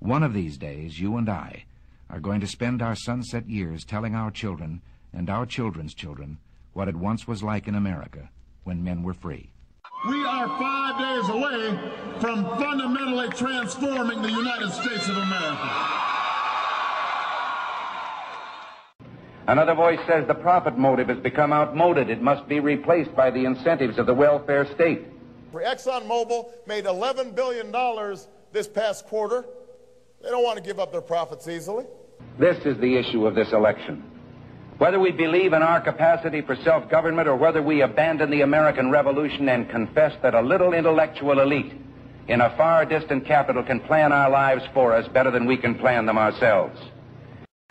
One of these days, you and I are going to spend our sunset years telling our children and our children's children what it once was like in America when men were free. We are 5 days away from fundamentally transforming the United States of America. Another voice says the profit motive has become outmoded. It must be replaced by the incentives of the welfare state. ExxonMobil made $11 billion this past quarter. They don't want to give up their profits easily. This is the issue of this election. Whether we believe in our capacity for self-government or whether we abandon the American Revolution and confess that a little intellectual elite in a far distant capital can plan our lives for us better than we can plan them ourselves.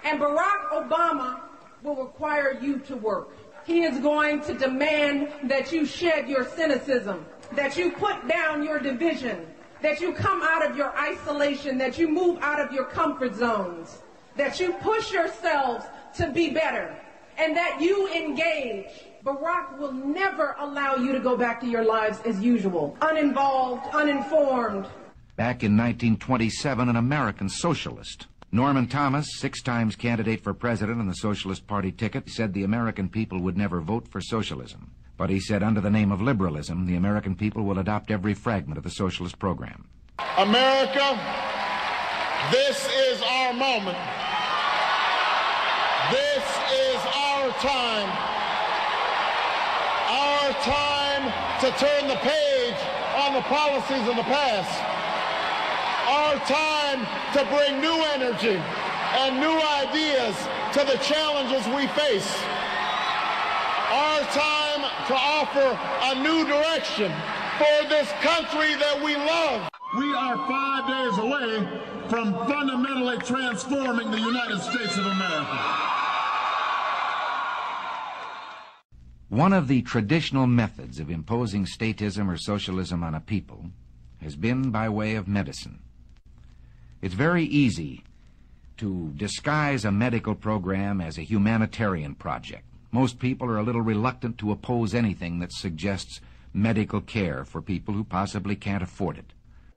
And Barack Obama will require you to work. He is going to demand that you shed your cynicism, that you put down your division, that you come out of your isolation, that you move out of your comfort zones, that you push yourselves to be better, and that you engage. Barack will never allow you to go back to your lives as usual, uninvolved, uninformed. Back in 1927, an American socialist, Norman Thomas, 6 times candidate for president on the Socialist Party ticket, said the American people would never vote for socialism. But he said under the name of liberalism, the American people will adopt every fragment of the socialist program. America, this is our moment. This is our time. Our time to turn the page on the policies of the past. Our time to bring new energy and new ideas to the challenges we face. Our time to offer a new direction for this country that we love. We are 5 days away from fundamentally transforming the United States of America. One of the traditional methods of imposing statism or socialism on a people has been by way of medicine. It's very easy to disguise a medical program as a humanitarian project. Most people are a little reluctant to oppose anything that suggests medical care for people who possibly can't afford it.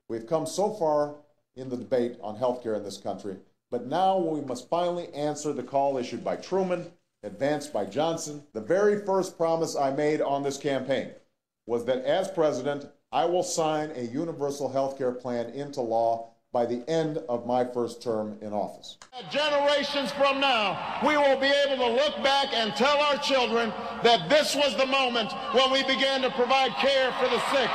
We've come so far in the debate on health care in this country, but now we must finally answer the call issued by Truman, advanced by Johnson. The very first promise I made on this campaign was that as president, I will sign a universal health care plan into law by the end of my first term in office. Generations from now, we will be able to look back and tell our children that this was the moment when we began to provide care for the sick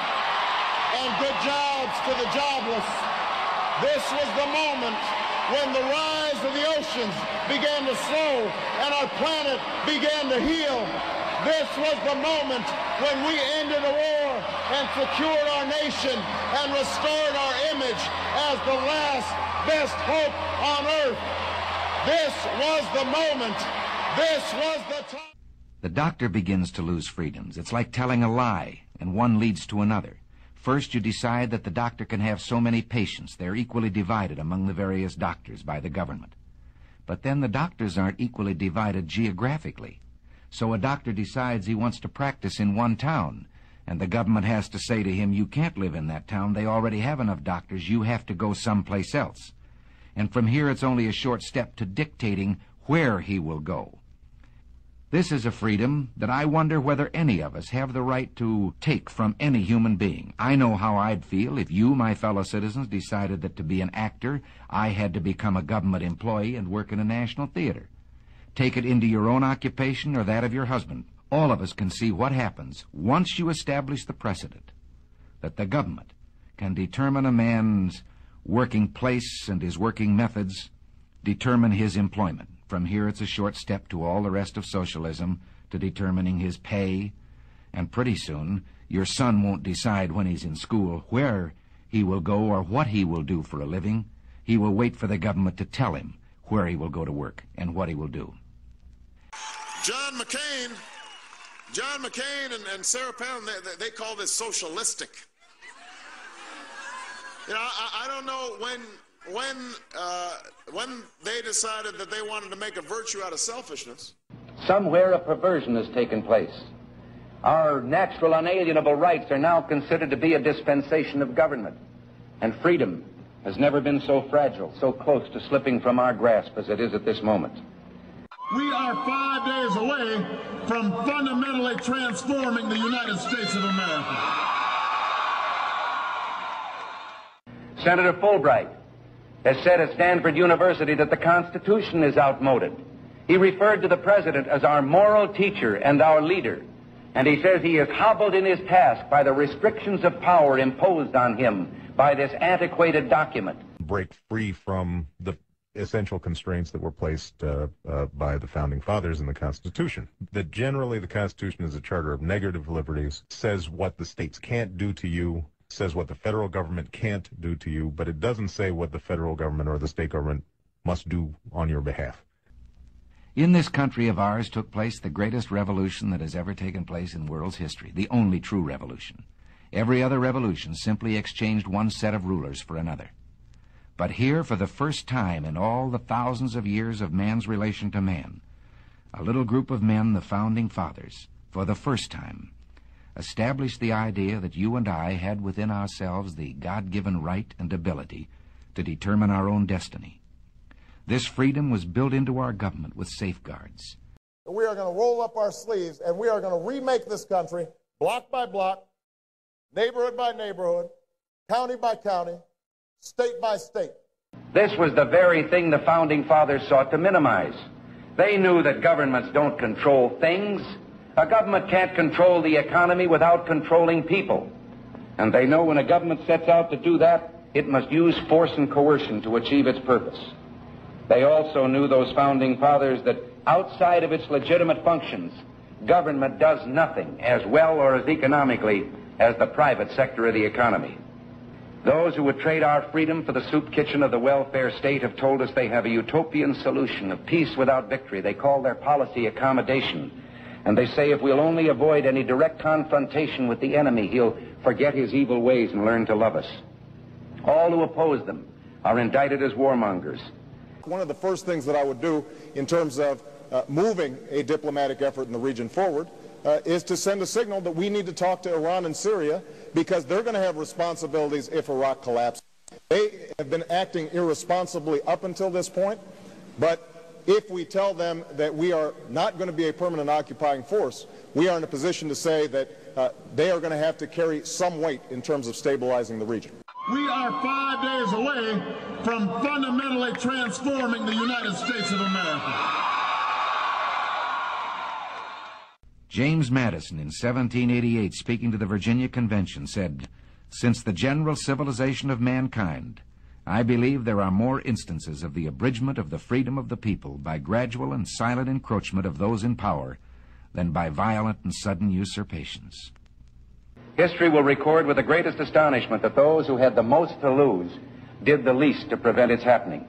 and good jobs to the jobless. This was the moment when the rise of the oceans began to slow and our planet began to heal. This was the moment when we ended a war and secured our nation and restored our image as the last best hope on earth. This was the moment. This was the time. The doctor begins to lose freedoms. It's like telling a lie, and one leads to another. First, you decide that the doctor can have so many patients. They're equally divided among the various doctors by the government. But then the doctors aren't equally divided geographically. So a doctor decides he wants to practice in one town, and the government has to say to him, you can't live in that town. They already have enough doctors. You have to go someplace else. And from here, it's only a short step to dictating where he will go. This is a freedom that I wonder whether any of us have the right to take from any human being. I know how I'd feel if you, my fellow citizens, decided that to be an actor, I had to become a government employee and work in a national theater. Take it into your own occupation or that of your husband. All of us can see what happens once you establish the precedent that the government can determine a man's working place and his working methods, determine his employment. From here, it's a short step to all the rest of socialism, to determining his pay. And pretty soon, your son won't decide when he's in school where he will go or what he will do for a living. He will wait for the government to tell him where he will go to work and what he will do. John McCain and Sarah Palin, they call this socialistic. You know, I don't know when they decided that they wanted to make a virtue out of selfishness. Somewhere a perversion has taken place. Our natural unalienable rights are now considered to be a dispensation of government, and freedom has never been so fragile, so close to slipping from our grasp as it is at this moment. We are 5 days away from fundamentally transforming the United States of America. Senator Fulbright has said at Stanford University that the Constitution is outmoded. He referred to the President as our moral teacher and our leader. And he says he is hobbled in his task by the restrictions of power imposed on him by this antiquated document. Break free from the essential constraints that were placed by the Founding Fathers in the Constitution. That generally the Constitution is a charter of negative liberties, says what the states can't do to you, says what the federal government can't do to you, but it doesn't say what the federal government or the state government must do on your behalf. In this country of ours took place the greatest revolution that has ever taken place in world's history, the only true revolution. Every other revolution simply exchanged one set of rulers for another. But here, for the first time in all the thousands of years of man's relation to man, a little group of men, the Founding Fathers, for the first time, established the idea that you and I had within ourselves the God-given right and ability to determine our own destiny. This freedom was built into our government with safeguards. We are going to roll up our sleeves and we are going to remake this country block by block, neighborhood by neighborhood, county by county, state by state. This was the very thing the Founding Fathers sought to minimize. They knew that governments don't control things. A government can't control the economy without controlling people. And they know when a government sets out to do that, it must use force and coercion to achieve its purpose. They also knew, those Founding Fathers, that outside of its legitimate functions, government does nothing as well or as economically as the private sector of the economy. Those who would trade our freedom for the soup kitchen of the welfare state have told us they have a utopian solution of peace without victory. They call their policy accommodation. And they say if we'll only avoid any direct confrontation with the enemy, he'll forget his evil ways and learn to love us. All who oppose them are indicted as warmongers. One of the first things that I would do in terms of moving a diplomatic effort in the region forward is to send a signal that we need to talk to Iran and Syria, because they're going to have responsibilities if Iraq collapses. They have been acting irresponsibly up until this point, but if we tell them that we are not going to be a permanent occupying force, we are in a position to say that they are going to have to carry some weight in terms of stabilizing the region. We are 5 days away from fundamentally transforming the United States of America. James Madison, in 1788, speaking to the Virginia Convention, said, "Since the general civilization of mankind, I believe there are more instances of the abridgment of the freedom of the people by gradual and silent encroachment of those in power than by violent and sudden usurpations." History will record with the greatest astonishment that those who had the most to lose did the least to prevent its happening.